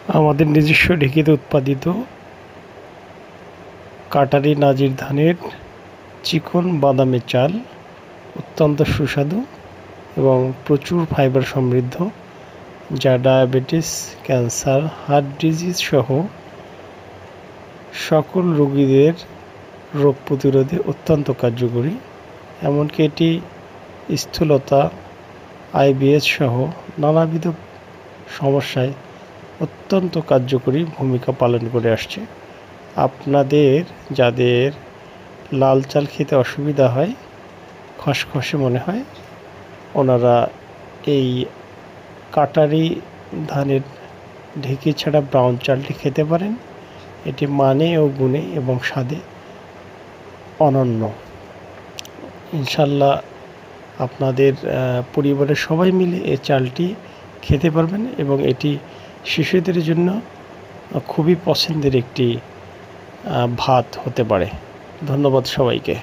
আমাদের নিজস্ব ঢেঁকিতে উৎপাদিত কাটারি নাজির ধানের চিকন বাদামি চাল অত্যন্ত সুস্বাদু এবং প্রচুর ফাইবার সমৃদ্ধ, যা ডায়াবেটিস, ক্যান্সার, হার্ট ডিজিজ সহ সকল রোগীদের রোগ প্রতিরোধে অত্যন্ত কার্যকরী। এমনকি এটি স্থূলতা, আইবিএস সহ নানাবিধ সমস্যায় অত্যন্ত কার্যকরী ভূমিকা পালন করে আসছে। আপনাদের যাদের লাল চাল খেতে অসুবিধা হয়, খসখসে মনে হয়, ওনারা এই কাটারি ধানের ঢেঁকি ছাড়া ব্রাউন চালটি খেতে পারেন। এটি মানে ও গুণে এবং স্বাদে অনন্য। ইনশাল্লাহ আপনাদের পরিবারের সবাই মিলে এই চালটি খেতে পারবেন এবং এটি শিশুদের জন্য খুবই পছন্দের একটি ভাত হতে পারে। ধন্যবাদ সবাইকে।